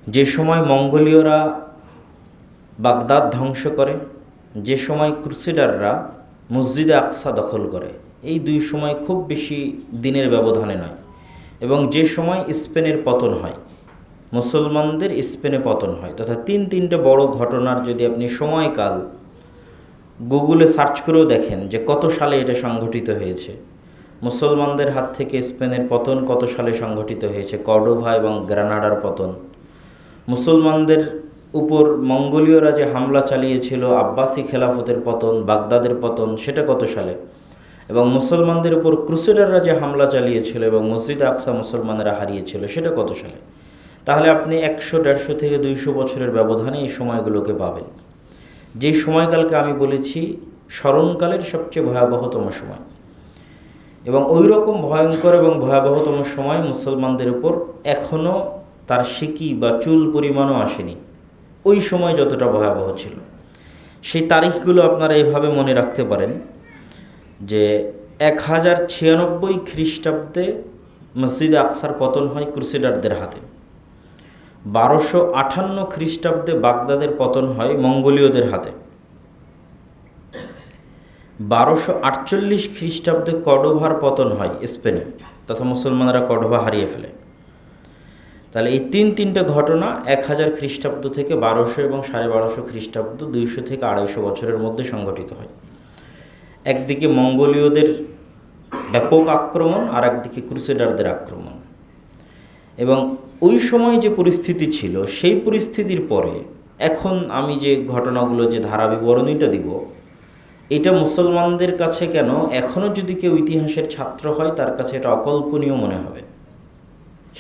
যে সময় মঙ্গোলীয়রা বাগদাদ ধ্বংস করে, যে সময় ক্রুসেডাররা মসজিদে আকসা দখল করে, এই দুই সময় খুব বেশি দিনের ব্যবধানে নয়। এবং যে সময় স্পেনের পতন হয়, মুসলমানদের স্পেনে পতন হয়, তথা তিনটে বড় ঘটনার যদি আপনি সময়কাল গুগলে সার্চ করেও দেখেন যে কত সালে এটা সংঘটিত হয়েছে, মুসলমানদের হাত থেকে স্পেনের পতন কত সালে সংঘটিত হয়েছে, কর্ডোভা এবং গ্রানাডার পতন, মুসলমানদের উপর মঙ্গোলীয়রা যে হামলা চালিয়েছিল, আব্বাসি খেলাফতের পতন, বাগদাদের পতন, সেটা কত সালে, এবং মুসলমানদের উপর ক্রুসেডাররা যে হামলা চালিয়েছিল এবং মসজিদ আকসা মুসলমানেরা হারিয়েছিল, সেটা কত সালে। তাহলে আপনি 100-150 থেকে 200 বছরের ব্যবধানে এই সময়গুলোকে পাবেন। যে সময়কালকে আমি বলেছি স্মরণকালের সবচেয়ে ভয়াবহতম সময়, এবং ওই রকম ভয়ঙ্কর এবং ভয়াবহতম সময় মুসলমানদের উপর এখনও তার সিকি বা চুল পরিমাণও আসেনি। ওই সময় যতটা ভয়াবহ ছিল, সেই তারিখগুলো আপনারা এইভাবে মনে রাখতে পারেন যে 1096 খ্রিস্টাব্দে মসজিদে আকসার পতন হয় ক্রুসেডারদের হাতে, 1258 খ্রিস্টাব্দে বাগদাদের পতন হয় মঙ্গোলীয়দের হাতে, 1248 খ্রিস্টাব্দে কর্ডোভার পতন হয় স্পেনে, তথা মুসলমানরা কর্ডোভা হারিয়ে ফেলে। তাহলে এই তিনটে ঘটনা 1000 খ্রিস্টাব্দ থেকে 1200 এবং 1250 খ্রিস্টাব্দ, 200 থেকে 250 বছরের মধ্যে সংঘটিত হয়। একদিকে মঙ্গোলীয়দের ব্যাপক আক্রমণ, আর একদিকে ক্রুসেডারদের আক্রমণ। এবং ওই সময় যে পরিস্থিতি ছিল, সেই পরিস্থিতির পরে এখন আমি যে ঘটনাগুলো, যে ধারা বিবরণীটা দিব, এটা মুসলমানদের কাছে কেন এখনও যদি কেউ ইতিহাসের ছাত্র হয় তার কাছে এটা অকল্পনীয় মনে হবে।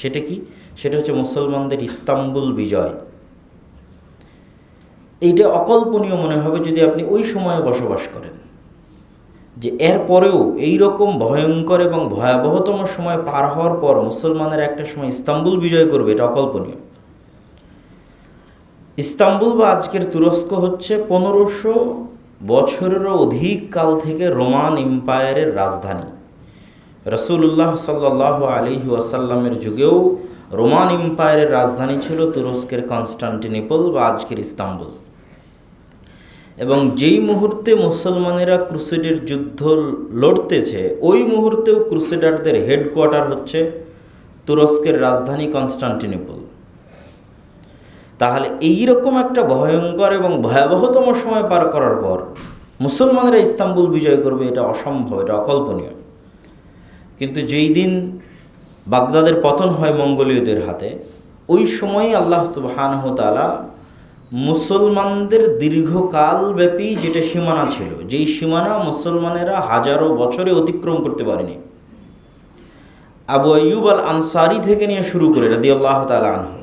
সেটা কি? সেটা হচ্ছে মুসলমানদের ইস্তাম্বুল বিজয়। এইটা অকল্পনীয় মনে হবে যদি আপনি ওই সময়ে বসবাস করেন, যে এর পরেও এইরকম ভয়ঙ্কর এবং ভয়াবহতম সময় পার হওয়ার পর মুসলমানের একটা সময় ইস্তাম্বুল বিজয় করবে, এটা অকল্পনীয়। ইস্তাম্বুল বা আজকের তুরস্ক হচ্ছে 1500 বছরেরও অধিক কাল থেকে রোমান এম্পায়ারের রাজধানী। রাসূলুল্লাহ সাল্লাল্লাহু আলাইহি ওয়াসাল্লামের যুগেও রোমান এম্পায়ারের রাজধানী ছিল তুরস্কের কনস্টান্টিনোপল বা আজকের ইস্তাম্বুল। এবং যেই মুহূর্তে মুসলমানেরা ক্রুসেডের যুদ্ধ লড়তেছে, ওই মুহূর্তেও ক্রুসেডারদের হেডকোয়ার্টার হচ্ছে তুরস্কের রাজধানী কনস্টান্টিনোপল। তাহলে এইরকম একটা ভয়ঙ্কর এবং ভয়াবহতম সময় পার করার পর মুসলমানেরা ইস্তাম্বুল বিজয় করবে, এটা অসম্ভব, এটা অকল্পনীয়। কিন্তু যেই দিন বাগদাদের পতন হয় মঙ্গোলীয়দের হাতে, ওই সময়ই আল্লাহ সুবহানাহু ওয়া তাআলা মুসলমানদের দীর্ঘকালব্যাপী যেটা সীমানা ছিল, যেই সীমানা মুসলমানেরা হাজারো বছরে অতিক্রম করতে পারেনি, আবু আইয়ুব আল আনসারি থেকে নিয়ে শুরু করে রাদিয়াল্লাহু তাআলা আনহু,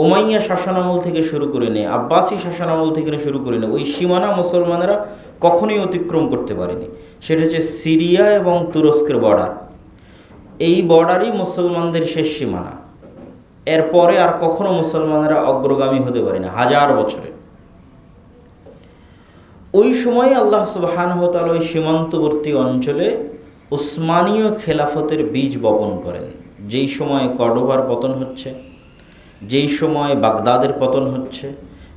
উমাইয়া শাসনামল থেকে শুরু করে নিয়ে আব্বাসি শাসনামল থেকে শুরু করে নিয়ে ওই সীমানা মুসলমানেরা কখনোই অতিক্রম করতে পারেনি। সেটা হচ্ছে সিরিয়া এবং তুরস্কের বর্ডার। এই বর্ডারই মুসলমানদের শেষ সীমানা। এরপরে আর কখনো মুসলমানেরা অগ্রগামী হতে পারে না হাজার বছরে। ওই সময় আল্লাহ সুবহানাহু ওয়া তাআলা ওই সীমান্তবর্তী অঞ্চলে উসমানীয় খেলাফতের বীজ বপন করেন। যেই সময় কর্ডোভার পতন হচ্ছে, যেই সময় বাগদাদের পতন হচ্ছে,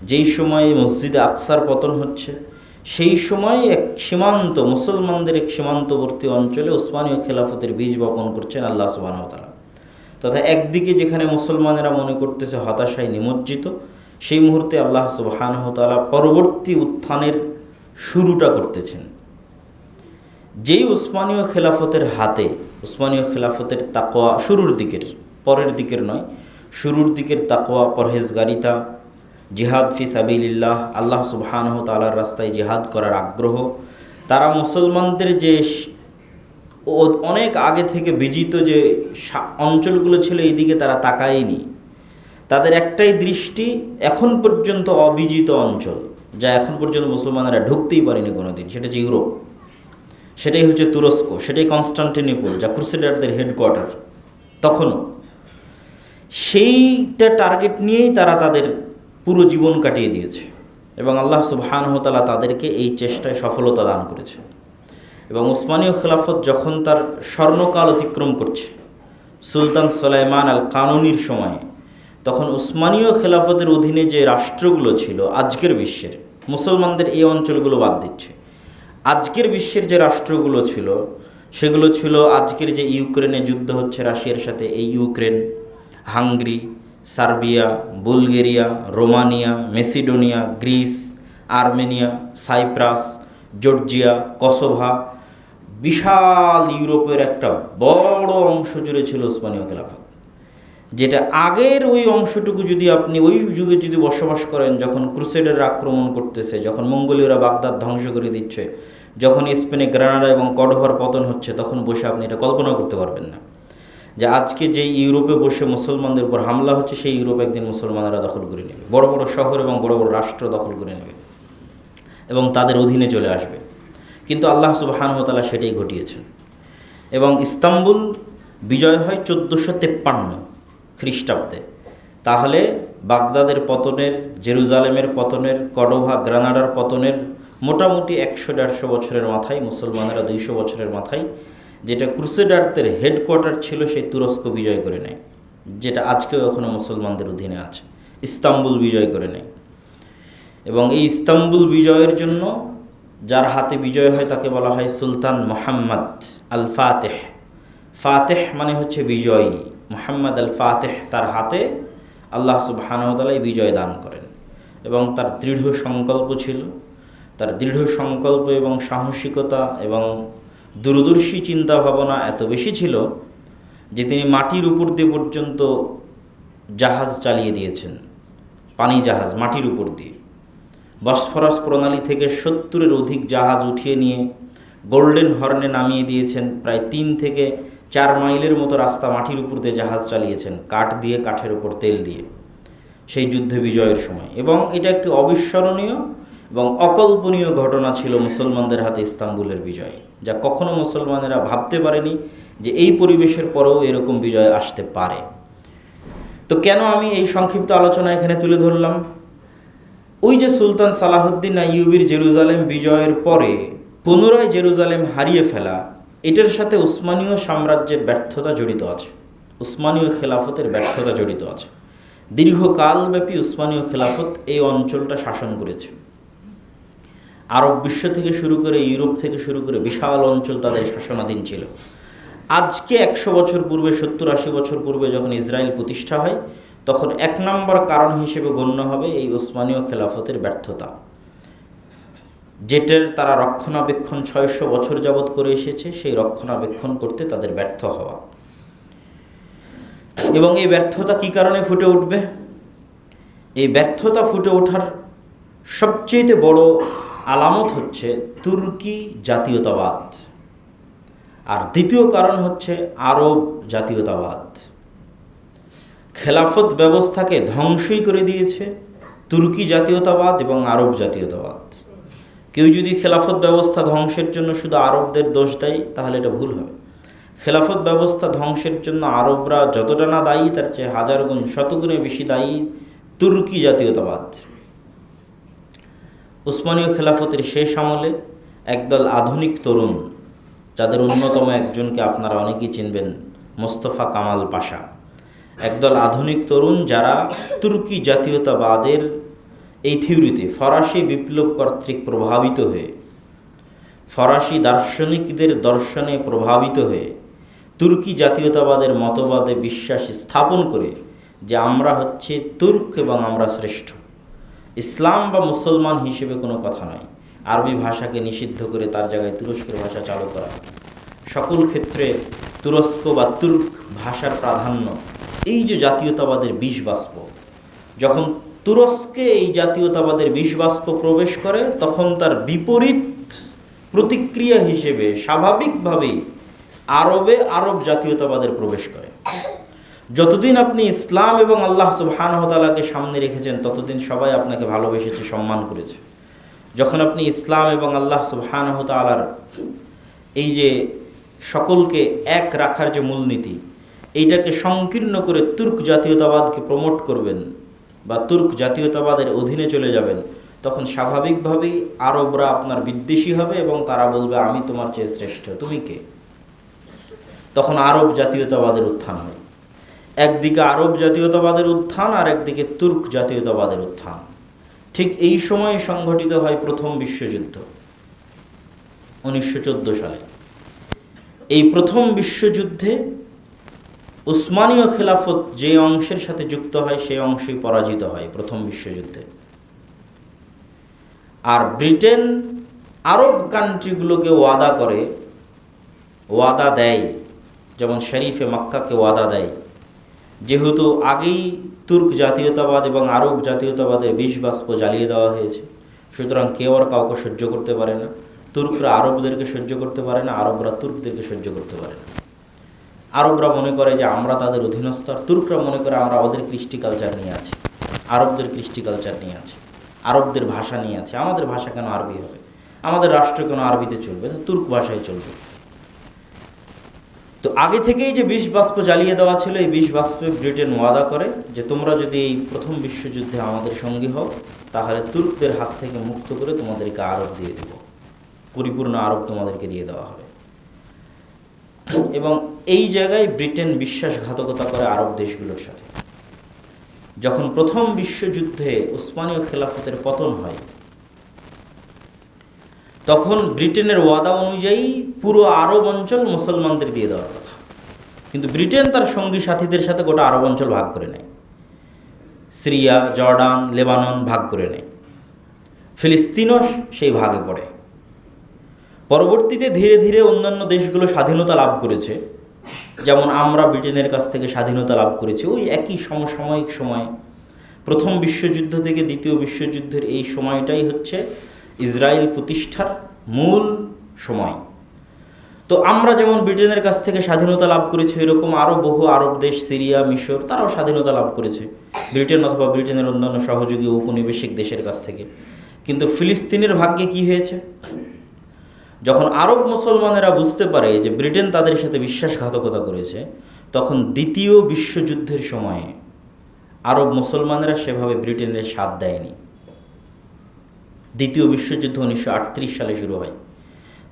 যেই সময় মসজিদে আকসার পতন হচ্ছে, সেই সময় এক সীমান্ত, মুসলমানদের এক সীমান্তবর্তী অঞ্চলে উসমানীয় খেলাফতের বীজ বপন করছেন আল্লাহ সুবহানাহু ওয়া তাআলা। তথা একদিকে যেখানে মুসলমানেরা মনে করতেছে হতাশায় নিমজ্জিত, সেই মুহূর্তে আল্লাহ সুবহানাহু ওয়া তাআলা পরবর্তী উত্থানের শুরুটা করতেছেন। যেই উসমানীয় খেলাফতের হাতে, উসমানীয় খেলাফতের তাকওয়া শুরুর দিকের, পরের দিকের নয়, শুরুর দিকের তাকওয়া, পরহেজগারিতা, জিহাদ ফি সাবিলিল্লাহ, আল্লাহ সুবহানাহু ওয়া তাআলার রাস্তায় জিহাদ করার আগ্রহ, তারা মুসলমানদের যে অনেক আগে থেকে বিজিত যে অঞ্চলগুলো ছিল, এই দিকে তারা তাকায়নি। তাদের একটাই দৃষ্টি এখন পর্যন্ত অবিজিত অঞ্চল, যা এখন পর্যন্ত মুসলমানেরা ঢুকতেই পারেনি কোনোদিন, সেটা হচ্ছে ইউরোপ, সেটাই হচ্ছে তুরস্ক, সেটাই কনস্টান্টিনোপল, যা ক্রুসেডারদের হেডকোয়ার্টার তখনও। সেইটা টার্গেট নিয়েই তারা তাদের পুরো জীবন কাটিয়ে দিয়েছে, এবং আল্লাহ সুবহানাহু ওয়া তাআলা তাদেরকে এই চেষ্টায় সফলতা দান করেছে। এবং উসমানীয় খেলাফত যখন তার স্বর্ণকাল অতিক্রম করছে, সুলতান সুলাইমান আল কানুনির সময়ে, তখন উসমানীয় খেলাফতের অধীনে যে রাষ্ট্রগুলো ছিল আজকের বিশ্বের, মুসলমানদের এই অঞ্চলগুলো বাদ দিচ্ছে, আজকের বিশ্বের যে রাষ্ট্রগুলো ছিল সেগুলো ছিল আজকের যে ইউক্রেনে যুদ্ধ হচ্ছে রাশিয়ার সাথে, এই Ukraine, Hungary, Serbia, Bulgaria, Romania, Macedonia, Greece, Armenia, Cyprus, Georgia, Kosovo, বিশাল ইউরোপের একটা বড় অংশ জুড়ে ছিল উসমানীয় খেলাফত। যেটা আগের ওই অংশটুকু যদি আপনি ওই যুগে যদি বসবাস করেন, যখন ক্রুসেডার আক্রমণ করতেছে, যখন মঙ্গোলীয়রা বাগদাদ ধ্বংস করে দিচ্ছে, যখন স্পেনে গ্রানাডা এবং কর্ডোভার পতন হচ্ছে, তখন বসে আপনি এটা কল্পনা করতে পারবেন না যে আজকে যে ইউরোপে বসে মুসলমানদের উপর হামলা হচ্ছে, সেই ইউরোপ একদিন মুসলমানেরা দখল করে নেবে, বড় বড় শহর এবং বড় বড় রাষ্ট্র দখল করে নেবে এবং তাদের অধীনে চলে আসবে। কিন্তু আল্লাহ সুবহানাহু ওয়া তাআলা সেটাই ঘটিয়েছেন। এবং ইস্তাম্বুল বিজয় হয় 1453 খ্রিস্টাব্দে। তাহলে বাগদাদের পতনের, জেরুজালেমের পতনের, কর্ডোভা, গ্রানাডার পতনের মোটামুটি 100-150 বছরের মাথায়, মুসলমানেরা 200 বছরের মাথায় যেটা ক্রুসেডারদের হেডকোয়ার্টার ছিল সেই তুরস্ক বিজয় করে নেয়, যেটা আজকেও এখনও মুসলমানদের অধীনে আছে। ইস্তাম্বুল বিজয় করে নেয়। এবং এই ইস্তাম্বুল বিজয়ের জন্য যার হাতে বিজয় হয় তাকে বলা হয় সুলতান মুহাম্মদ আল ফাতেহ। ফাতেহ মানে হচ্ছে বিজয়ী। মুহাম্মদ আল ফাতেহ, তার হাতে আল্লাহ সুবহানাহু ওয়া তাআলা বিজয় দান করেন। এবং তার দৃঢ় সংকল্প ছিল, তার দৃঢ় সংকল্প এবং সাহসিকতা এবং দূরদর্শী চিন্তা ভাবনা এত বেশি ছিল যে তিনি মাটির উপর দিয়ে পর্যন্ত জাহাজ চালিয়ে দিয়েছেন, পানি জাহাজ মাটির উপর দিয়ে। বসফরাস প্রণালী থেকে 70-এর অধিক জাহাজ উঠিয়ে নিয়ে গোল্ডেন হর্নে নামিয়ে দিয়েছেন। প্রায় 3 থেকে 4 মাইলের মতো রাস্তা মাটির উপর দিয়ে জাহাজ চালিয়েছেন, কাঠ দিয়ে, কাঠের উপর তেল দিয়ে, সেই যুদ্ধে বিজয়ের সময়। এবং এটা একটি অবিস্মরণীয় এবং অকল্পনীয় ঘটনা ছিল মুসলমানদের হাতে ইস্তাম্বুলের বিজয়, যা কখনো মুসলমানেরা ভাবতে পারেনি যে এই পরিবেশের পরেও এরকম বিজয় আসতে পারে। তো কেন আমি এই সংক্ষিপ্ত আলোচনা এখানে তুলে ধরলাম? ওই যে সুলতান সালাহুদ্দিন আইয়ুবীর জেরুজালেম বিজয়ের পরে পুনরায় জেরুজালেম হারিয়ে ফেলা, এটার সাথে উসমানীয় সাম্রাজ্যের ব্যর্থতা জড়িত আছে, উসমানীয় খেলাফতের ব্যর্থতা জড়িত আছে। দীর্ঘকালব্যাপী উসমানীয় খেলাফত এই অঞ্চলটা শাসন করেছে। আরব বিশ্ব থেকে শুরু করে, ইউরোপ থেকে শুরু করে বিশাল অঞ্চল তাদের শাসনাধীন ছিল। আজকে 100 বছর পূর্বে, 70-80 বছর পূর্বে যখন ইসরায়েল প্রতিষ্ঠা হয়, তখন 1 নম্বর কারণ হিসেবে গণ্য হবে এই উসমানীয় খেলাফতের ব্যর্থতা, যেটার তারা রক্ষণাবেক্ষণ 600 বছর যাবৎ করে এসেছে, সেই রক্ষণাবেক্ষণ করতে তাদের ব্যর্থ হওয়া। এবং এই ব্যর্থতা কী কারণে ফুটে উঠবে? এই ব্যর্থতা ফুটে ওঠার সবচেয়ে বড় আলামত হচ্ছে তুর্কি জাতীয়তাবাদ, আর দ্বিতীয় কারণ হচ্ছে আরব জাতীয়তাবাদ। খেলাফত ব্যবস্থাকে ধ্বংসই করে দিয়েছে তুর্কি জাতীয়তাবাদ এবং আরব জাতীয়তাবাদ। কেউ যদি খেলাফত ব্যবস্থা ধ্বংসের জন্য শুধু আরবদের দোষ দেয়, তাহলে এটা ভুল হবে। খেলাফত ব্যবস্থা ধ্বংসের জন্য আরবরা যতটা না দায়ী, তার চেয়ে 1000 গুণ, 100 গুণে বেশি দায়ী তুর্কি জাতীয়তাবাদ। উসমানীয় খেলাফতের শেষ আমলে একদল আধুনিক তরুণ, যাদের অন্যতম একজনকে আপনারা অনেকেই চিনবেন, মোস্তফা কামাল পাশা, একদল আধুনিক তরুণ যারা তুর্কি জাতীয়তাবাদের এই থিওরিতে ফরাসি বিপ্লব কর্তৃক প্রভাবিত হয়ে, ফরাসি দার্শনিকদের দর্শনে প্রভাবিত হয়ে তুর্কি জাতীয়তাবাদের মতবাদে বিশ্বাস স্থাপন করে যে আমরা হচ্ছে তুর্ক এবং আমরা শ্রেষ্ঠ, ইসলাম বা মুসলমান হিসেবে কোনো কথা নয়, আরবি ভাষাকে নিষিদ্ধ করে তার জায়গায় তুরস্কের ভাষা চালু করা, সকল ক্ষেত্রে তুরস্ক বা তুর্ক ভাষার প্রাধান্য, এই যে জাতীয়তাবাদের বিষবাষ্প, যখন তুরস্কে এই জাতীয়তাবাদের বিষবাষ্প প্রবেশ করে, তখন তার বিপরীত প্রতিক্রিয়া হিসেবে স্বাভাবিকভাবেই আরবে আরব জাতীয়তাবাদের প্রবেশ করে। যতদিন আপনি ইসলাম এবং আল্লাহ সুবহানাহু ওয়া তাআলাকে সামনে রেখেছেন, ততদিন সবাই আপনাকে ভালোবেসেছে, সম্মান করেছে। যখন আপনি ইসলাম এবং আল্লাহ সুবহানাহু ওয়া তাআলার এই যে সকলকে এক রাখার যে মূলনীতি, এইটাকে সংকীর্ণ করে তুর্ক জাতীয়তাবাদকে প্রমোট করবেন বা তুর্ক জাতীয়তাবাদের অধীনে চলে যাবেন, তখন স্বাভাবিকভাবেই আরবরা আপনার বিদ্বেষী হবে এবং তারা বলবে আমি তোমার চেয়ে শ্রেষ্ঠ, তুমি কে? তখন আরব জাতীয়তাবাদের উত্থান হয়। একদিকে আরব জাতীয়তাবাদের উত্থান আর একদিকে তুর্ক জাতীয়তাবাদের উত্থান। ঠিক এই সময় সংঘটিত হয় প্রথম বিশ্বযুদ্ধ 1914 সালে। এই প্রথম বিশ্বযুদ্ধে উসমানীয় খেলাফত যে অংশের সাথে যুক্ত হয় সেই অংশই পরাজিত হয় প্রথম বিশ্বযুদ্ধে। আর ব্রিটেন আরব কান্ট্রিগুলোকে ওয়াদা দেয়, যেমন শরীফে মক্কাকে ওয়াদা দেয়, যেহেতু আগেই তুর্ক জাতীয়তাবাদ এবং আরব জাতীয়তাবাদের বিষ বাষ্প জ্বালিয়ে দেওয়া হয়েছে, সুতরাং কেউ আর কাউকে সহ্য করতে পারে না। তুর্করা আরবদেরকে সহ্য করতে পারে না, আরবরা তুর্কদেরকে সহ্য করতে পারে না। আরবরা মনে করে যে আমরা তাদের অধীনস্থ, আর তুর্করা মনে করে আমরা ওদের কৃষ্টি কালচার নিয়ে আছি, আরবদের কৃষ্টি কালচার নিয়ে আছে, আরবদের ভাষা নিয়ে আছে। আমাদের ভাষা কেন আরবি হবে? আমাদের রাষ্ট্র কেন আরবিতে চলবে? তো তুর্ক ভাষায় চলবে। তো আগে থেকেই যে বিষ বাষ্প জ্বালিয়ে দেওয়া ছিল, এই বিষ বাষ্পে ব্রিটেন ওয়াদা করে যে তোমরা যদি এই প্রথম বিশ্বযুদ্ধে আমাদের সঙ্গী হও, তাহলে তুর্কদের হাত থেকে মুক্ত করে তোমাদেরকে আরব দিয়ে দেব, পরিপূর্ণ আরব তোমাদেরকে দিয়ে দেওয়া হবে। এবং এই জায়গায় ব্রিটেন বিশ্বাসঘাতকতা করে আরব দেশগুলোর সাথে। যখন প্রথম বিশ্বযুদ্ধে উসমানীয় খেলাফতের পতন হয়, তখন ব্রিটেনের ওয়াদা অনুযায়ী পুরো আরব অঞ্চল মুসলমানদের দিয়ে দেওয়ার কথা, কিন্তু ব্রিটেন তার সঙ্গী সাথীদের সাথে গোটা আরব অঞ্চল ভাগ করে নেয়। সিরিয়া, জর্ডান, লেবানন ভাগ করে নেয়, ফিলিস্তিনও সেই ভাগে পড়ে। পরবর্তীতে ধীরে ধীরে অন্যান্য দেশগুলো স্বাধীনতা লাভ করেছে, যেমন আমরা ব্রিটেনের কাছ থেকে স্বাধীনতা লাভ করেছি ওই একই সমসাময়িক সময়ে। প্রথম বিশ্বযুদ্ধ থেকে দ্বিতীয় বিশ্বযুদ্ধের এই সময়টাই হচ্ছে ইসরায়েল প্রতিষ্ঠার মূল সময়। তো আমরা যেমন ব্রিটেনের কাছ থেকে স্বাধীনতা লাভ করেছি, এরকম আরও বহু আরব দেশ, সিরিয়া, মিশর, তারাও স্বাধীনতা লাভ করেছে ব্রিটেন অথবা ব্রিটেনের অন্যান্য সহযোগী ঔপনিবেশিক দেশের কাছ থেকে। কিন্তু ফিলিস্তিনের ভাগ্যে কি হয়েছে? যখন আরব মুসলমানেরা বুঝতে পারে যে ব্রিটেন তাদের সাথে বিশ্বাসঘাতকতা করেছে, তখন দ্বিতীয় বিশ্বযুদ্ধের সময়ে আরব মুসলমানেরা সেভাবে ব্রিটেনের সাথ দেয়নি। দ্বিতীয় বিশ্বযুদ্ধ 1938 সালে শুরু হয়।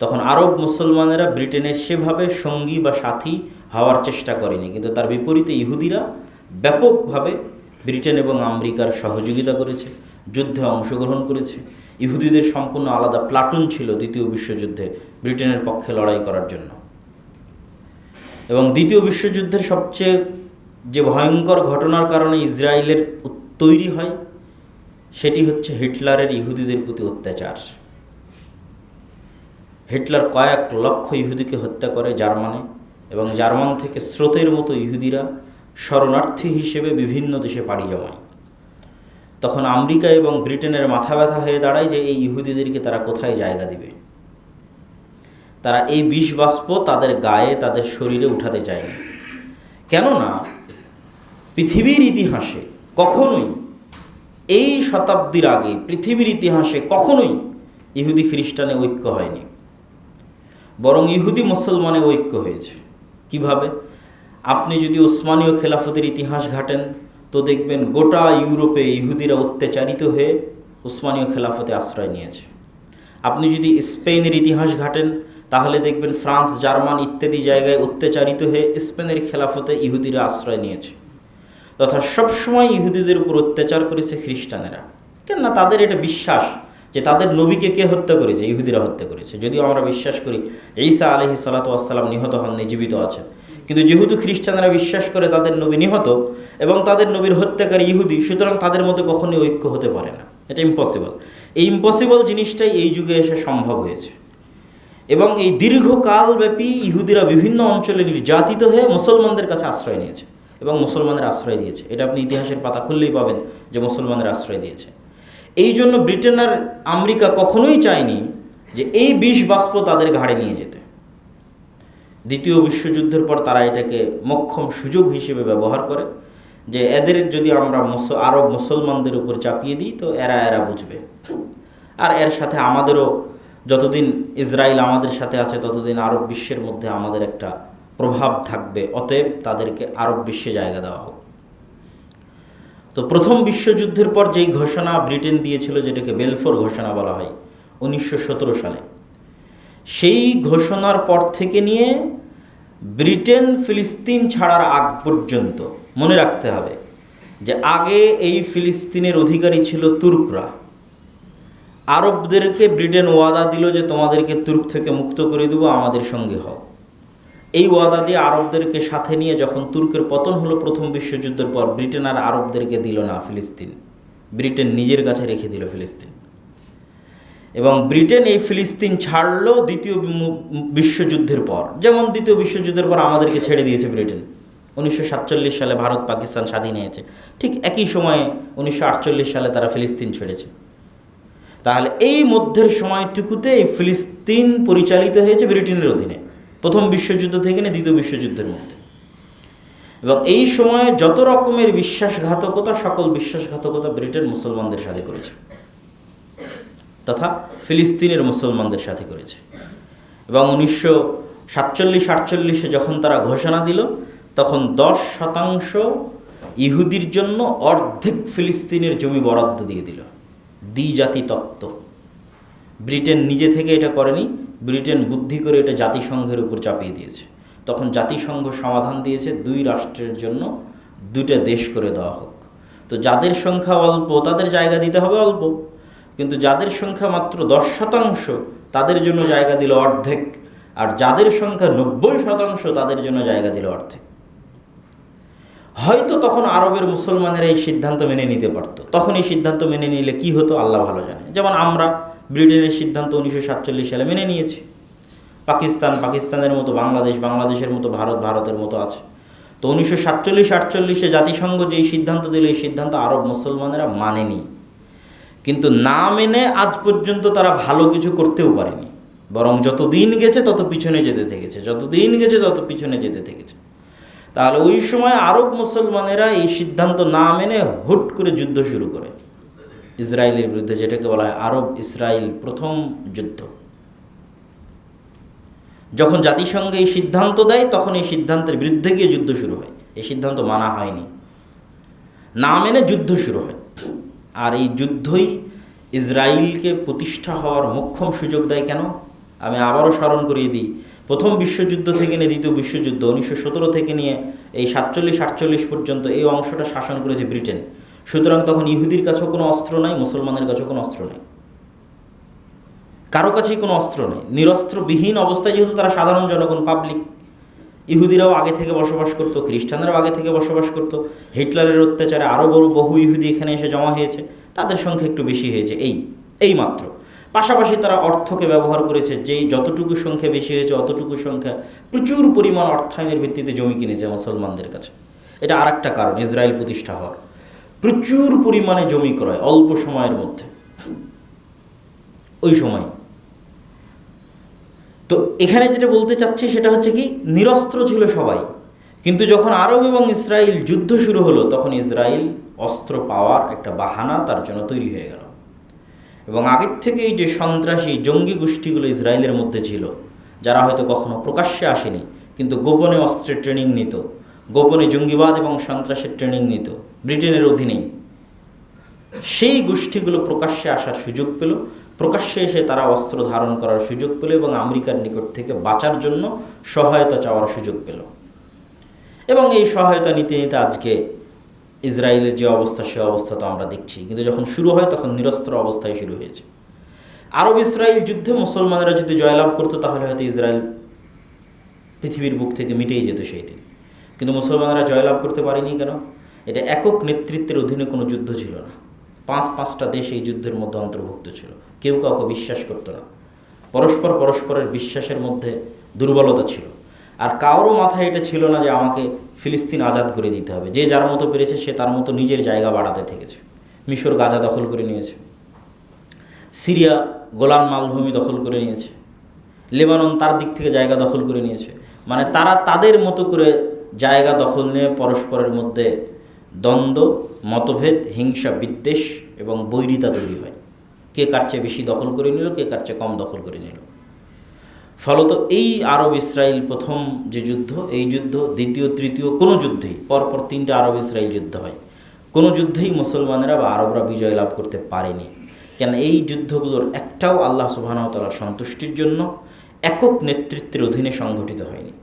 তখন আরব মুসলমানেরা ব্রিটেনের সেভাবে সঙ্গী বা সাথী হওয়ার চেষ্টা করেনি, কিন্তু তার বিপরীতে ইহুদিরা ব্যাপকভাবে ব্রিটেন এবং আমেরিকার সহযোগিতা করেছে, যুদ্ধে অংশগ্রহণ করেছে। ইহুদিদের সম্পূর্ণ আলাদা প্লাটুন ছিল দ্বিতীয় বিশ্বযুদ্ধে ব্রিটেনের পক্ষে লড়াই করার জন্য। এবং দ্বিতীয় বিশ্বযুদ্ধের সবচেয়ে যে ভয়ঙ্কর ঘটনার কারণে ইসরায়েলের তৈরি হয়, সেটি হচ্ছে হিটলারের ইহুদিদের প্রতি অত্যাচার। হিটলার কয়েক লক্ষ ইহুদিকে হত্যা করে জার্মানে, এবং জার্মান থেকে স্রোতের মতো ইহুদিরা শরণার্থী হিসেবে বিভিন্ন দেশে পাড়ি জমায়। তখন আমেরিকা এবং ব্রিটেনের মাথা ব্যথা হয়ে দাঁড়ায় যে এই ইহুদিদেরকে তারা কোথায় জায়গা দিবে। তারা এই বিষ বাষ্প তাদের গায়ে, তাদের শরীরে উঠাতে চায়নি। কেননা পৃথিবীর ইতিহাসে কখনোই, এই শতাব্দীর আগে পৃথিবীর ইতিহাসে কখনোই ইহুদি খ্রিস্টানে ঐক্য হয়নি, বরং ইহুদি মুসলমানে ঐক্য হয়েছে। কিভাবে? আপনি যদি উসমানীয় খেলাফতের ইতিহাস ঘাটেন, তো দেখবেন গোটা ইউরোপে ইহুদিরা অত্যাচারিত হয়ে উসমানীয় খেলাফতে আশ্রয় নিয়েছে। আপনি যদি স্পেনের ইতিহাস ঘাটেন, তাহলে দেখবেন ফ্রান্স, জার্মান ইত্যাদি জায়গায় অত্যাচারিত হয়ে স্পেনের খেলাফতে ইহুদিরা আশ্রয় নিয়েছে। তথা সবসময় ইহুদিদের উপর অত্যাচার করেছে খ্রিস্টানেরা। কেননা তাদের এটা বিশ্বাস যে তাদের নবীকে কে হত্যা করেছে? ইহুদিরা হত্যা করেছে। যদিও আমরা বিশ্বাস করি ঈসা আলাইহিস সালাতু ওয়াস সালাম নিহত হননি, জীবিত আছেন, কিন্তু যেহেতু খ্রিস্টানরা বিশ্বাস করে তাদের নবী নিহত এবং তাদের নবীর হত্যাকারী ইহুদি, সুতরাং তাদের মধ্যে কখনোই ঐক্য হতে পারে না। এটা ইম্পসিবল। এই ইম্পসিবল জিনিসটাই এই যুগে এসে সম্ভব হয়েছে। এবং এই দীর্ঘকালব্যাপী ইহুদিরা বিভিন্ন অঞ্চলে নির্যাতিত হয়ে মুসলমানদের কাছে আশ্রয় নিয়েছে এবং মুসলমানের আশ্রয় দিয়েছে। এটা আপনি ইতিহাসের পাতা খুললেই পাবেন যে মুসলমানের আশ্রয় দিয়েছে। এই জন্য ব্রিটেন আর আমেরিকা কখনোই চায়নি যে এই বিষ বাষ্প তাদের ঘাড়ে নিয়ে যেতে। দ্বিতীয় বিশ্বযুদ্ধের পর তারা এটাকে মোক্ষম সুযোগ হিসেবে ব্যবহার করে যে এদের যদি আমরা আরব মুসলমানদের উপর চাপিয়ে দিই, তো এরা বুঝবে, আর এর সাথে আমাদেরও, যতদিন ইসরায়েল আমাদের সাথে আছে ততদিন আরব বিশ্বের মধ্যে আমাদের একটা প্রভাব থাকবে, অতএব তাদেরকে আরব বিশ্বে জায়গা দেওয়া হোক। তো প্রথম বিশ্বযুদ্ধের পর যেই ঘোষণা ব্রিটেন দিয়েছিল, যেটাকে বেলফোর ঘোষণা বলা হয় 1917 সালে, সেই ঘোষণার পর থেকে নিয়ে ব্রিটেন ফিলিস্তিন ছাড়ার আগ পর্যন্ত মনে রাখতে হবে যে আগে এই ফিলিস্তিনের অধিকারী ছিল তুর্করা। আরবদেরকে ব্রিটেন ওয়াদা দিল যে তোমাদেরকে তুর্ক থেকে মুক্ত করে দেবো, আমাদের সঙ্গে হও। এই ওয়াদা দিয়ে আরবদেরকে সাথে নিয়ে যখন তুর্কের পতন হলো প্রথম বিশ্বযুদ্ধের পর, ব্রিটেন আর আরবদেরকে দিল না ফিলিস্তিন, ব্রিটেন নিজের কাছে রেখে দিল ফিলিস্তিন। এবং ব্রিটেন এই ফিলিস্তিন ছাড়লো দ্বিতীয় বিশ্বযুদ্ধের পর। যেমন দ্বিতীয় বিশ্বযুদ্ধের পর আমাদেরকে ছেড়ে দিয়েছে ব্রিটেন, 1947 সালে ভারত পাকিস্তান স্বাধীন হয়েছে, ঠিক একই সময়ে 1948 সালে তারা ফিলিস্তিন ছেড়েছে। তাহলে এই মধ্যের সময়টুকুতে এই ফিলিস্তিন পরিচালিত হয়েছে ব্রিটেনের অধীনে, প্রথম বিশ্বযুদ্ধ থেকে নিয়ে দ্বিতীয় বিশ্বযুদ্ধের মধ্যে। এবং এই সময়ে যত রকমের বিশ্বাসঘাতকতা, সকল বিশ্বাসঘাতকতা ব্রিটেন মুসলমানদের সাথে করেছে, তথা ফিলিস্তিনের মুসলমানদের সাথে করেছে। এবং 1947-48 যখন তারা ঘোষণা দিল, তখন 10% ইহুদির জন্য অর্ধেক ফিলিস্তিনের জমি বরাদ্দ দিয়ে দিল। দ্বিজাতি তত্ত্ব। ব্রিটেন নিজে থেকে এটা করেনি, ব্রিটেন বুদ্ধি করে এটা জাতিসংঘের উপর চাপিয়ে দিয়েছে। তখন জাতিসংঘ সমাধান দিয়েছে 2 রাষ্ট্রের জন্য 2টা দেশ করে দেওয়া হোক। তো যাদের সংখ্যা অল্প তাদের জায়গা দিতে হবে অল্প, কিন্তু যাদের সংখ্যা মাত্র 10% তাদের জন্য জায়গা দিল অর্ধেক, আর যাদের সংখ্যা 90% তাদের জন্য জায়গা দিল অর্ধেক। হয়তো তখন আরবের মুসলমানেরা এই সিদ্ধান্ত মেনে নিতে পারত। তখন এই সিদ্ধান্ত মেনে নিলে কি হতো আল্লাহ ভালো জানে। যেমন আমরা ব্রিটেনের সিদ্ধান্ত 1947 সালে মেনে নিয়েছি। পাকিস্তানের মতো বাংলাদেশ, বাংলাদেশের মতো ভারত, ভারতের মতো আছে। তো 1947-48 জাতিসংঘ যেই সিদ্ধান্ত দিল, এই সিদ্ধান্ত আরব মুসলমানেরা মানেনি। কিন্তু না মেনে আজ পর্যন্ত তারা ভালো কিছু করতেও পারেনি, বরং যত দিন গেছে তত পিছনে যেতে থেকেছে, যত দিন গেছে তত পিছনে যেতে থেকেছে। তাহলে ওই সময় আরব মুসলমানেরা এই সিদ্ধান্ত না মেনে হুট করে যুদ্ধ শুরু করে ইসরায়েলের বিরুদ্ধে, যেটাকে বলা হয় আরব ইসরায়েল প্রথম যুদ্ধ। যখন জাতিসংঘ এই সিদ্ধান্ত দেয়, তখন এই সিদ্ধান্তের বিরুদ্ধে গিয়ে যুদ্ধ শুরু হয়। এই সিদ্ধান্ত মানা হয়নি, না মেনে যুদ্ধ শুরু হয়। আর এই যুদ্ধই ইসরায়েলকে প্রতিষ্ঠা হওয়ার মোক্ষম সুযোগ দেয়। কেন? আমি আবারও স্মরণ করিয়ে দিই, প্রথম বিশ্বযুদ্ধ থেকে নিয়ে দ্বিতীয় বিশ্বযুদ্ধ 1917 থেকে নিয়ে এই 47-48 পর্যন্ত এই অংশটা শাসন করেছে ব্রিটেন। সুতরাং তখন ইহুদির কাছেও কোনো অস্ত্র নাই, মুসলমানের কাছেও কোনো অস্ত্র নেই, কারো কাছেই কোনো অস্ত্র নেই। নিরস্ত্রবিহীন অবস্থায়, যেহেতু তারা সাধারণ জনগণ, পাবলিক। ইহুদিরাও আগে থেকে বসবাস করতো, খ্রিস্টানরাও আগে থেকে বসবাস করতো। হিটলারের অত্যাচারে আরও বহু ইহুদি এখানে এসে জমা হয়েছে, তাদের সংখ্যা একটু বেশি হয়েছে এই মাত্র। পাশাপাশি তারা অর্থকে ব্যবহার করেছে, যেই যতটুকু সংখ্যা বেশি হয়েছে অতটুকু সংখ্যা প্রচুর পরিমাণ অর্থায়নের ভিত্তিতে জমি কিনেছে মুসলমানদের কাছে। এটা আর একটা কারণ ইসরায়েল প্রতিষ্ঠা হওয়ার, প্রচুর পরিমাণে জমি ক্রয় অল্প সময়ের মধ্যে ওই সময়। তো এখানে যেটা বলতে চাচ্ছি সেটা হচ্ছে কি, নিরস্ত্র ছিল সবাই, কিন্তু যখন আরব এবং ইসরায়েল যুদ্ধ শুরু হলো, তখন ইসরায়েল অস্ত্র পাওয়ার একটা বাহানা তার জন্য তৈরি হয়ে গেল। এবং আগের থেকেই যে সন্ত্রাসী জঙ্গি গোষ্ঠীগুলো ইসরায়েলের মধ্যে ছিল, যারা হয়তো কখনো প্রকাশ্যে আসেনি কিন্তু গোপনে অস্ত্রের ট্রেনিং নিত, গোপনে জঙ্গিবাদ এবং সন্ত্রাসের ট্রেনিং নিত ব্রিটেনের অধীনেই, সেই গোষ্ঠীগুলো প্রকাশ্যে আসার সুযোগ পেল। প্রকাশ্যে এসে তারা অস্ত্র ধারণ করার সুযোগ পেল এবং আমেরিকার নিকট থেকে বাঁচার জন্য সহায়তা চাওয়ার সুযোগ পেল। এবং এই সহায়তা নিতে নিতে আজকে ইসরায়েলের যে অবস্থা, সে অবস্থা তো আমরা দেখছি। কিন্তু যখন শুরু হয় তখন নিরস্ত্র অবস্থায় শুরু হয়েছে। আরব ইসরায়েল যুদ্ধে মুসলমানেরা যদি জয়লাভ করতো, তাহলে হয়তো ইসরায়েল পৃথিবীর বুক থেকে মিটেই যেত সেই দিন। কিন্তু মুসলমানেরা জয়লাভ করতে পারেনি। কেন? এটা একক নেতৃত্বের অধীনে কোনো যুদ্ধ ছিল না। 5-5টা দেশ এই যুদ্ধের মধ্যে অন্তর্ভুক্ত ছিল। কেউ কাউকে বিশ্বাস করতো না, পরস্পরের বিশ্বাসের মধ্যে দুর্বলতা ছিল। আর কারোর মাথায় এটা ছিল না যে আমাকে ফিলিস্তিন আজাদ করে দিতে হবে। যে যার মতো পেরেছে সে তার মতো নিজের জায়গা বাড়াতে থেকেছে। মিশর গাজা দখল করে নিয়েছে, সিরিয়া গোলান মালভূমি দখল করে নিয়েছে, লেবানন তার দিক থেকে জায়গা দখল করে নিয়েছে। মানে তারা তাদের মতো করে জায়গা দখল নিয়ে পরস্পরের মধ্যে দ্বন্দ্ব, মতভেদ, হিংসা, বিদ্বেষ এবং বৈরিতা তৈরি হয়। কে কার চেয়ে বেশি দখল করে নিল, কে কার চেয়ে কম দখল করে নিল। ফলত এই আরব ইসরায়েল প্রথম যে যুদ্ধ, এই যুদ্ধ দ্বিতীয় তৃতীয় কোনো যুদ্ধেই, পরপর 3টে আরব ইসরায়েল যুদ্ধ হয়, কোনো যুদ্ধেই মুসলমানেরা বা আরবরা বিজয় লাভ করতে পারেনি। কেন? এই যুদ্ধগুলোর একটাও আল্লাহ সুবহানাহু ওয়া তাআলার সন্তুষ্টির জন্য একক নেতৃত্বের অধীনে সংঘটিত হয়নি।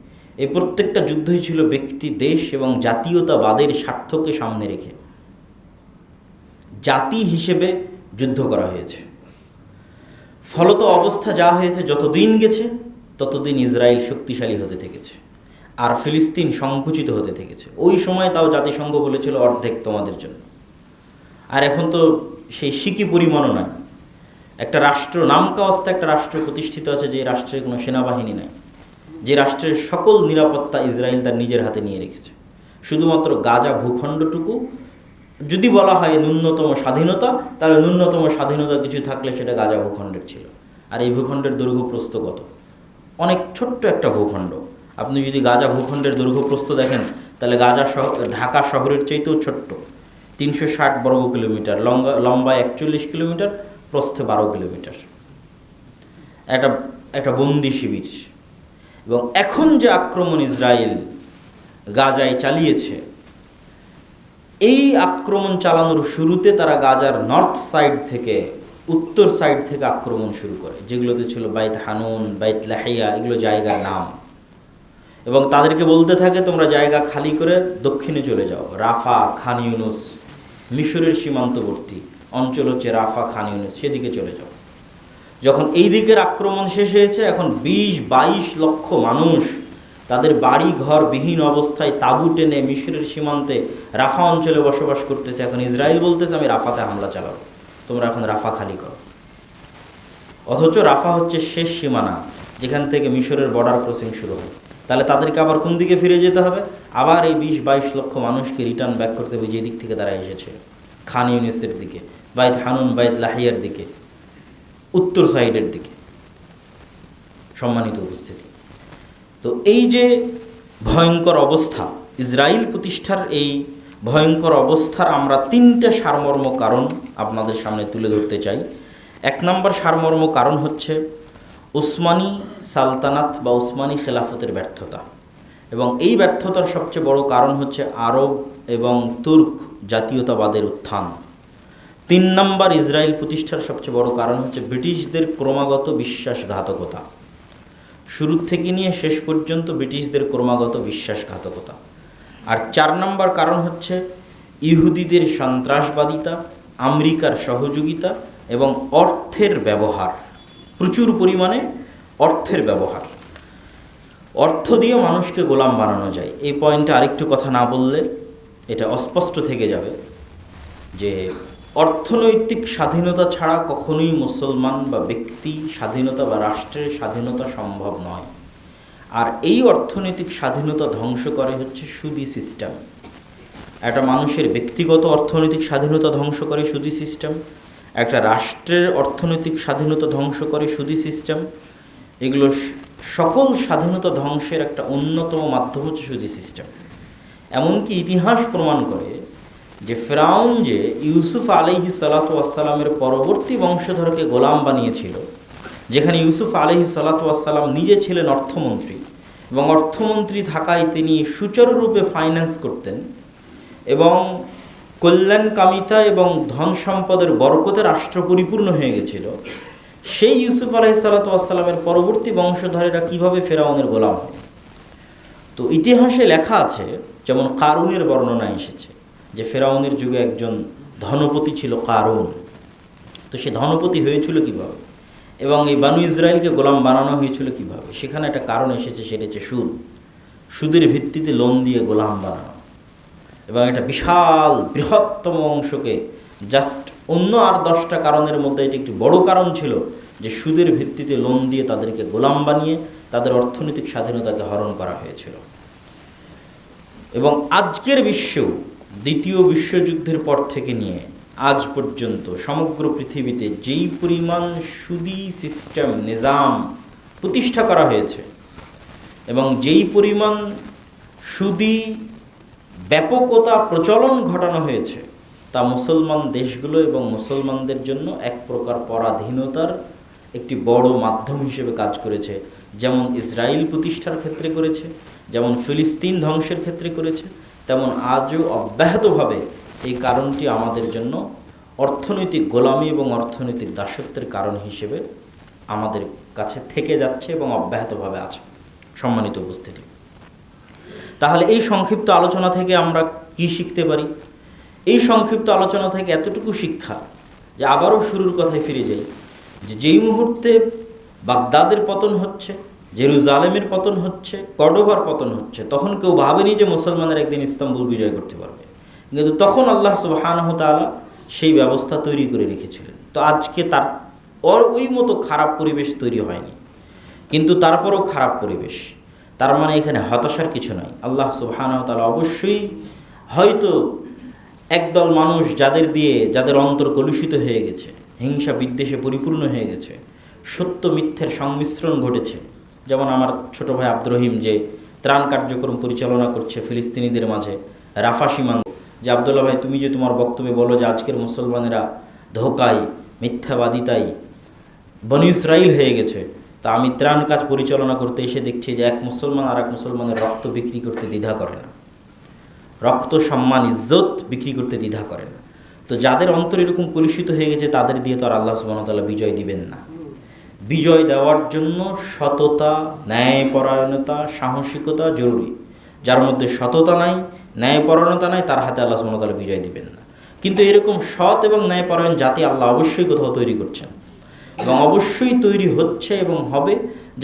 এই প্রত্যেকটা যুদ্ধই ছিল ব্যক্তি, দেশ এবং জাতীয়তাবাদের স্বার্থকে সামনে রেখে জাতি হিসেবে যুদ্ধ করা হয়েছে। ফলত অবস্থা যা হয়েছে, যতদিন গেছে ততদিন ইসরায়েল শক্তিশালী হতে থেকেছে আর ফিলিস্তিন সংকুচিত হতে থেকেছে। ওই সময় তাও জাতিসংঘ বলেছিল অর্ধেক তোমাদের জন্য, আর এখন তো সেই সিকি পরিমাণও নয়। একটা রাষ্ট্র নামকাওয়াস্তে একটা রাষ্ট্র প্রতিষ্ঠিত আছে, যে রাষ্ট্রের কোনো সেনাবাহিনী নাই, যে রাষ্ট্রের সকল নিরাপত্তা ইসরায়েল তার নিজের হাতে নিয়ে রেখেছে। শুধুমাত্র গাজা ভূখণ্ডটুকু যদি বলা হয় ন্যূনতম স্বাধীনতা, তাহলে ন্যূনতম স্বাধীনতা কিছু থাকলে সেটা গাজা ভূখণ্ডের ছিল। আর এই ভূখণ্ডের দৈর্ঘ্য প্রস্থ কত? অনেক ছোট্ট একটা ভূখণ্ড। আপনি যদি গাজা ভূখণ্ডের দৈর্ঘ্য প্রস্থ দেখেন, তাহলে ঢাকা শহরের চাইতেও ছোট্ট। 360 বর্গ কিলোমিটার, লম্বায় 41 কিলোমিটার, প্রস্থে 12 কিলোমিটার। একটা বন্দি শিবির। এবং এখন যে আক্রমণ ইসরায়েল গাজায় চালিয়েছে, এই আক্রমণ চালানোর শুরুতে তারা গাজার নর্থ সাইড থেকে, উত্তর সাইড থেকে আক্রমণ শুরু করে, যেগুলোতে ছিল বাইত হানুন, বাইত লাহিয়া, এগুলো জায়গার নাম। এবং তাদেরকে বলতে থাকে তোমরা জায়গা খালি করে দক্ষিণে চলে যাও। রাফা, খান ইউনুস, মিশরের সীমান্তবর্তী অঞ্চল হচ্ছে রাফা, খান ইউনুস, সেদিকে চলে যাও। যখন এই দিকের আক্রমণ শেষ হয়েছে, এখন 20-22 লক্ষ মানুষ তাদের বাড়ি ঘর বিহীন অবস্থায় তাঁবু টেনে মিশরের সীমান্তে রাফা অঞ্চলে বসবাস করতেছে। এখন ইসরায়েল বলতেছে আমি রাফাতে হামলা চালাবো, তোমরা এখন রাফা খালি করো। অথচ রাফা হচ্ছে শেষ সীমানা, যেখান থেকে মিশরের বর্ডার ক্রসিং শুরু হয়। তাহলে তাদেরকে আবার কোন দিকে ফিরে যেতে হবে? আবার এই 20-22 লক্ষ মানুষকে রিটার্ন ব্যাক করতে হবে যে দিক থেকে তারা এসেছে, খান ইউনিসের দিকে, বাইত হানুন, বাইত লাহিয়ার দিকে, উত্তর সাইডের দিকে। সম্মানিত উপস্থিতি, তো এই যে ভয়ঙ্কর অবস্থা, ইসরায়েল প্রতিষ্ঠার এই ভয়ঙ্কর অবস্থার আমরা 3টে সারমর্ম কারণ আপনাদের সামনে তুলে ধরতে চাই। 1 নম্বর সারমর্ম কারণ হচ্ছে উসমানী সালতানাত বা উসমানী খেলাফতের ব্যর্থতা, এবং এই ব্যর্থতার সবচেয়ে বড় কারণ হচ্ছে আরব এবং তুর্ক জাতীয়তাবাদের উত্থান। 3 নম্বর ইসরায়েল প্রতিষ্ঠার সবচেয়ে বড় কারণ হচ্ছে ব্রিটিশদের ক্রমাগত বিশ্বাসঘাতকতা। শুরু থেকে নিয়ে শেষ পর্যন্ত ব্রিটিশদের ক্রমাগত বিশ্বাসঘাতকতা। আর 4 নম্বর কারণ হচ্ছে ইহুদিদের সন্ত্রাসবাদিতা, আমেরিকার সহযোগিতা এবং অর্থের ব্যবহার, প্রচুর পরিমাণে অর্থের ব্যবহার। অর্থ দিয়ে মানুষকে গোলাম বানানো যায়। এই পয়েন্টে আরেকটু কথা না বললে এটা অস্পষ্ট থেকে যাবে যে অর্থনৈতিক স্বাধীনতা ছাড়া কখনোই মুসলমান বা ব্যক্তি স্বাধীনতা বা রাষ্ট্রের স্বাধীনতা সম্ভব নয়। আর এই অর্থনৈতিক স্বাধীনতা ধ্বংস করে হচ্ছে সুদী সিস্টেম। একটা মানুষের ব্যক্তিগত অর্থনৈতিক স্বাধীনতা ধ্বংস করে সুদী সিস্টেম, একটা রাষ্ট্রের অর্থনৈতিক স্বাধীনতা ধ্বংস করে সুদী সিস্টেম। এগুলো সকল স্বাধীনতা ধ্বংসের একটা অন্যতম মাধ্যম হচ্ছে সুদী সিস্টেম। এমনকি ইতিহাস প্রমাণ করে যে ফেরাউন যে ইউসুফ আলাইহিস সালাতু ওয়াস সালামের পরবর্তী বংশধরকে গোলাম বানিয়েছিল, যেখানে ইউসুফ আলাইহিস সালাতু ওয়াস সালাম নিজে ছিলেন অর্থমন্ত্রী, এবং অর্থমন্ত্রী থাকায় তিনি সুচারুরূপে ফাইন্যান্স করতেন এবং কল্যাণকামিতা এবং ধন সম্পদের বরকতে রাষ্ট্র পরিপূর্ণ হয়ে গেছিল। সেই ইউসুফ আলাইহিস সালাতু ওয়াস সালামের পরবর্তী বংশধরেরা কীভাবে ফেরাউনের গোলাম হয়। তো ইতিহাসে লেখা আছে, যেমন কারুনের বর্ণনা এসেছে যে ফেরাউনের যুগে একজন ধনপতি ছিল কারুন। তো সে ধনপতি হয়েছিল কীভাবে, এবং এই বানু ইসরায়েলকে গোলাম বানানো হয়েছিল কীভাবে, সেখানে একটা কারণ এসেছে, সেটা হচ্ছে সুদ। সুদের ভিত্তিতে লোন দিয়ে গোলাম বানানো, এবং এটা বিশাল বৃহত্তম অংশকে জাস্ট অন্য আর 10টা কারণের মধ্যে এটা একটি বড় কারণ ছিল যে সুদের ভিত্তিতে লোন দিয়ে তাদেরকে গোলাম বানিয়ে তাদের অর্থনৈতিক স্বাধীনতাকে হরণ করা হয়েছিল। এবং আজকের বিশ্ব, দ্বিতীয় বিশ্বযুদ্ধের পর থেকে নিয়ে আজ পর্যন্ত সমগ্র পৃথিবীতে যেই পরিমাণ সুদী সিস্টেম, নিজাম প্রতিষ্ঠা করা হয়েছে এবং যেই পরিমাণ সুদী ব্যাপকতা প্রচলন ঘটানো হয়েছে, তা মুসলমান দেশগুলো এবং মুসলমানদের জন্য এক প্রকার পরাধীনতার একটি বড় মাধ্যম হিসেবে কাজ করেছে। যেমন ইসরায়েল প্রতিষ্ঠার ক্ষেত্রে করেছে, যেমন ফিলিস্তিন ধ্বংসের ক্ষেত্রে করেছে, তেমন আজও অব্যাহতভাবে এই কারণটি আমাদের জন্য অর্থনৈতিক গোলামি এবং অর্থনৈতিক দাসত্বের কারণ হিসেবে আমাদের কাছে থেকে যাচ্ছে এবং অব্যাহতভাবে আছে। সম্মানিত উপস্থিতি, তাহলে এই সংক্ষিপ্ত আলোচনা থেকে আমরা কি শিখতে পারি? এই সংক্ষিপ্ত আলোচনা থেকে এতটুকু শিক্ষা যে আবারও শুরুর কথায় ফিরে যাই, যে যেই মুহূর্তে বাগদাদের পতন হচ্ছে, জেরুজালেমের পতন হচ্ছে, কর্ডোবার পতন হচ্ছে, তখন কেউ ভাবেনি যে মুসলমানের একদিন ইস্তাম্বুল বিজয় করতে পারবে, কিন্তু তখন আল্লাহ সুবহানাহু তাআলা সেই ব্যবস্থা তৈরি করে রেখেছিলেন। তো আজকে তার ওই মতো খারাপ পরিবেশ তৈরি হয়নি, কিন্তু তারপরও খারাপ পরিবেশ। তার মানে এখানে হতাশার কিছু নাই। আল্লাহ সুবহানাহু তাআলা অবশ্যই হয়তো একদল মানুষ যাদের অন্তর কলুষিত হয়ে গেছে, হিংসা বিদ্বেষে পরিপূর্ণ হয়ে গেছে, সত্য মিথ্যের সংমিশ্রণ ঘটেছে, যেমন আমার ছোট ভাই আব্দুর রহিম যে ত্রাণ কার্যক্রম পরিচালনা করছে ফিলিস্তিনিদের মাঝে, রাফা সীমান্ত, যে আবদুল্লাহ ভাই তুমি যে তোমার বক্তব্যে বলো যে আজকের মুসলমানেরা ধোকায়, মিথ্যাবাদিতাই বনী ইসরাইল হয়ে গেছে, তা আমি ত্রাণ কাজ পরিচালনা করতে এসে দেখছি যে এক মুসলমান আর এক মুসলমানের রক্ত বিক্রি করতে দ্বিধা করে না, রক্ত, সম্মান, ইজ্জত বিক্রি করতে দ্বিধা করে না। তো যাদের অন্তর এরকম কলুষিত হয়ে গেছে তাদের দিয়ে তো আর আল্লাহ সুবহানাহু ওয়া তাআলা বিজয় দিবেন না। বিজয় দেওয়ার জন্য সততা, ন্যায়পরায়ণতা, সাহসিকতা জরুরি। যার মধ্যে সততা নাই, ন্যায়পরায়ণতা নাই, তার হাতে আল্লাহ সুবহানাহু ওয়া তাআলা বিজয় দিবেন না। কিন্তু এরকম সৎ এবং ন্যায়পরায়ণ জাতি আল্লাহ অবশ্যই কোথাও তৈরি করছেন এবং অবশ্যই তৈরি হচ্ছে এবং হবে,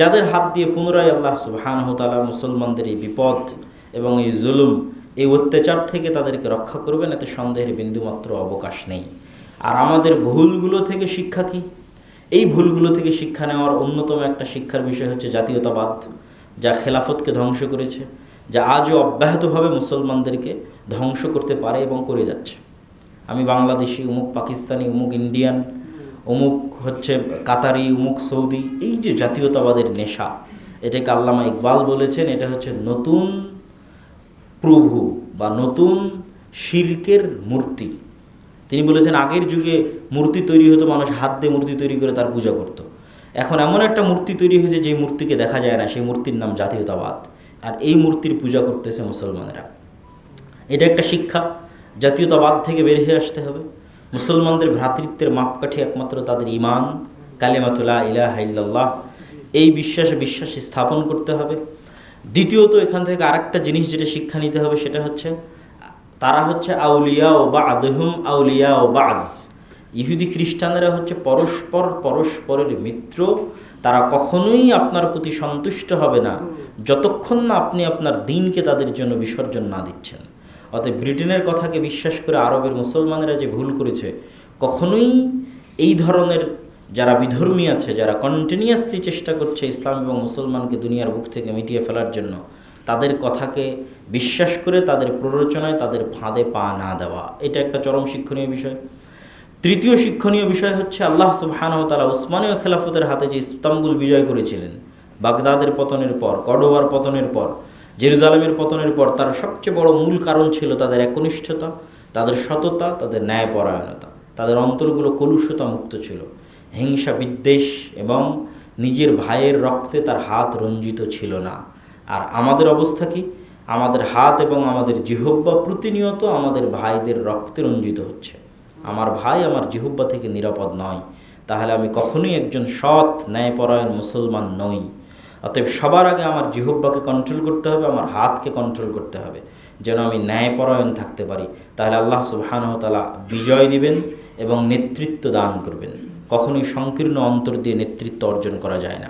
যাদের হাত দিয়ে পুনরায় আল্লাহ সুবহানাহু ওয়া তাআলা মুসলমানদের এই বিপদ এবং এই জুলুম, এই অত্যাচার থেকে তাদেরকে রক্ষা করবেন, এতে সন্দেহের বিন্দুমাত্র অবকাশ নেই। আর আমাদের ভুলগুলো থেকে শিক্ষা কি? এই ভুলগুলো থেকে শিক্ষা নেওয়ার অন্যতম একটা শিক্ষার বিষয় হচ্ছে জাতীয়তাবাদ, যা খেলাফতকে ধ্বংস করেছে, যা আজও অব্যাহতভাবে মুসলমানদেরকে ধ্বংস করতে পারে এবং করে যাচ্ছে। আমি বাংলাদেশি, অমুক পাকিস্তানি, অমুক ইন্ডিয়ান, অমুক হচ্ছে কাতারি, অমুক সৌদি, এই যে জাতীয়তাবাদের নেশা, এটাকে আল্লামা ইকবাল বলেছেন এটা হচ্ছে নতুন প্রভু বা নতুন শিরকের মূর্তি। তিনি বলেছেন আগের যুগে মূর্তি তৈরি হতো, মানুষ হাত দিয়ে মূর্তি তৈরি করে তার পূজা করত। এখন এমন একটা মূর্তি তৈরি হয়েছে যে মূর্তিকে দেখা যায় না, সেই মূর্তির নাম জাতীয়তাবাদ, আর এই মূর্তির পূজা করতেছে মুসলমানেরা। এটা একটা শিক্ষা, জাতীয়তাবাদ থেকে বের হয়ে আসতে হবে। মুসলমানদের ভ্রাতৃত্বের মাপকাঠি একমাত্র তাদের ঈমান, কালিমাতু লা ইলাহা ইল্লাল্লাহ, এই বিশ্বাস স্থাপন করতে হবে। দ্বিতীয়ত এখান থেকে আরেকটা জিনিস যেটা শিক্ষা নিতে হবে সেটা হচ্ছে তারা হচ্ছে আউলিয়া ও বা'দহুম আউলিয়া ও বা'জ। ইহুদি খ্রিস্টানেরা হচ্ছে পরস্পরের মিত্র। তারা কখনোই আপনার প্রতি সন্তুষ্ট হবে না যতক্ষণ না আপনি আপনার দ্বীনকে তাদের জন্য বিসর্জন না দিচ্ছেন। অতএব ব্রিটেনের কথাকে বিশ্বাস করে আরবের মুসলমানেরা যে ভুল করেছে, কখনোই এই ধরনের যারা বিধর্মী আছে, যারা কন্টিনিউয়াসলি চেষ্টা করছে ইসলাম এবং মুসলমানকে দুনিয়ার বুক থেকে মিটিয়ে ফেলার জন্য, তাদের কথাকে বিশ্বাস করে তাদের প্ররোচনায় তাদের ফাঁদে পা না দেওয়া, এটা একটা চরম শিক্ষণীয় বিষয়। তৃতীয় শিক্ষণীয় বিষয় হচ্ছে আল্লাহ সুবহানাহু ওয়া তাআলা উসমানীয় খেলাফতের হাতে যে ইস্তাম্বুল বিজয় করেছিলেন, বাগদাদের পতনের পর, কর্ডোবার পতনের পর, জেরুজালেমের পতনের পর, তার সবচেয়ে বড় মূল কারণ ছিল তাদের একনিষ্ঠতা, তাদের সততা, তাদের ন্যায়পরায়ণতা। তাদের অন্তরগুলো কলুষতা মুক্ত ছিল, হিংসা বিদ্বেষ এবং নিজের ভাইয়ের রক্তে তার হাত রঞ্জিত ছিল না। আর আমাদের অবস্থা কি? আমাদের হাত এবং আমাদের জিহ্বা প্রতিনিয়ত আমাদের ভাইদের রক্তে রঞ্জিত হচ্ছে। আমার ভাই আমার জিহ্বা থেকে নিরাপদ নয়, তাহলে আমি কখনোই একজন সৎ ন্যায়পরায়ণ মুসলমান নই। অতএব সবার আগে আমার জিহ্বাকে কন্ট্রোল করতে হবে, আমার হাতকে কন্ট্রোল করতে হবে, যেন আমি ন্যায়পরায়ণ থাকতে পারি। তাহলে আল্লাহ সুবহানাহু ওয়া তাআলা বিজয় দিবেন এবং নেতৃত্ব দান করবেন। কখনোই সংকীর্ণ অন্তর দিয়ে নেতৃত্ব অর্জন করা যায় না।